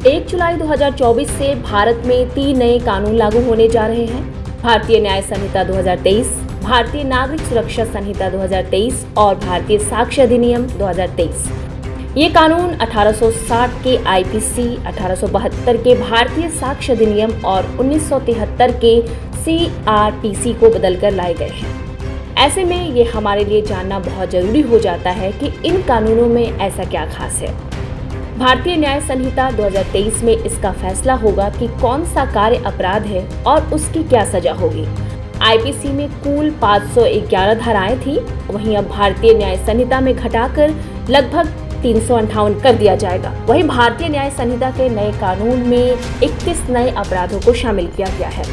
1 जुलाई 2024 से भारत में 3 नए कानून लागू होने जा रहे हैं। भारतीय न्याय संहिता 2023, भारतीय नागरिक सुरक्षा संहिता 2023 और भारतीय साक्ष्य अधिनियम 2023। ये कानून 1860 के आईपीसी, 1872 के भारतीय साक्ष्य अधिनियम और 1973 के सीआरपीसी को बदलकर लाए गए हैं। ऐसे में ये हमारे लिए जानना बहुत जरूरी हो जाता है कि इन कानूनों में ऐसा क्या खास है। भारतीय न्याय संहिता 2023 में इसका फैसला होगा कि कौन सा कार्य अपराध है और उसकी क्या सजा होगी। आईपीसी में कुल 511 धाराएं थी, वहीं अब भारतीय न्याय संहिता में घटाकर लगभग 358 कर दिया जाएगा। वहीं भारतीय न्याय संहिता के नए कानून में 31 नए अपराधों को शामिल किया गया है।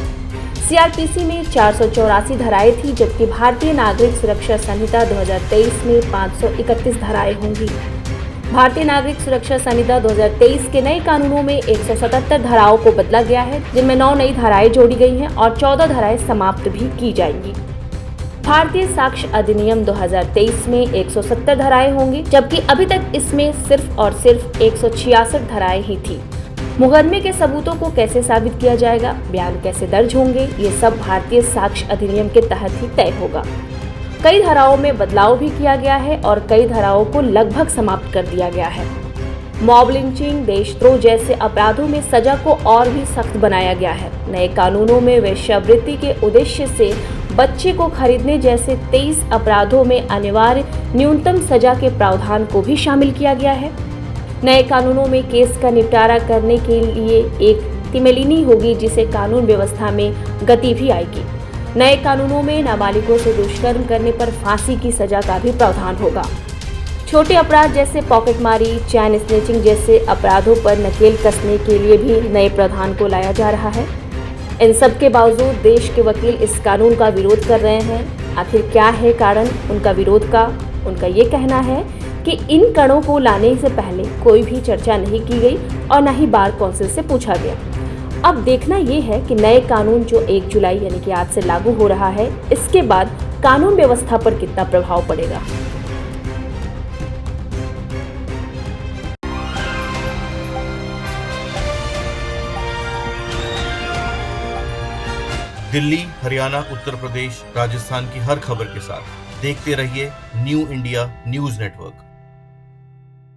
सीआरपीसी में 484 धाराएं थी, जबकि भारतीय नागरिक सुरक्षा संहिता 2023 में 531 धाराएं होंगी। भारतीय नागरिक सुरक्षा संहिता 2023 के नए कानूनों में 177 धाराओं को बदला गया है, जिनमें 9 नई धाराएं जोड़ी गई हैं और 14 धाराएं समाप्त भी की जाएंगी। भारतीय साक्ष्य अधिनियम 2023 में 170 धाराएं होंगी, जबकि अभी तक इसमें सिर्फ और सिर्फ 166 धाराएं ही थी। मुकदमे के सबूतों को कैसे साबित किया जाएगा, बयान कैसे दर्ज होंगे, ये सब भारतीय साक्ष्य अधिनियम के तहत ही तय होगा। कई धाराओं में बदलाव भी किया गया है और कई धाराओं को लगभग समाप्त कर दिया गया है। मॉब लिंचिंग, देशद्रोह जैसे अपराधों में सजा को और भी सख्त बनाया गया है। नए कानूनों में वेश्यावृत्ति के उद्देश्य से बच्चे को खरीदने जैसे 23 अपराधों में अनिवार्य न्यूनतम सजा के प्रावधान को भी शामिल किया गया है। नए कानूनों में केस का निपटारा करने के लिए एक तिमेलिनी होगी, जिसे कानून व्यवस्था में गति भी आएगी। नए कानूनों में नाबालिगों से दुष्कर्म करने पर फांसी की सजा का भी प्रावधान होगा। छोटे अपराध जैसे पॉकेटमारी, चैन स्नैचिंग जैसे अपराधों पर नकेल कसने के लिए भी नए प्रावधान को लाया जा रहा है। इन सब के बावजूद देश के वकील इस कानून का विरोध कर रहे हैं। आखिर क्या है कारण उनका विरोध का? उनका ये कहना है कि इन कणों को लाने से पहले कोई भी चर्चा नहीं की गई और न ही बार कौंसिल से पूछा गया। अब देखना ये है कि नए कानून जो 1 जुलाई यानी कि आज से लागू हो रहा है, इसके बाद कानून व्यवस्था पर कितना प्रभाव पड़ेगा। दिल्ली, हरियाणा, उत्तर प्रदेश, राजस्थान की हर खबर के साथ देखते रहिए न्यू इंडिया न्यूज नेटवर्क।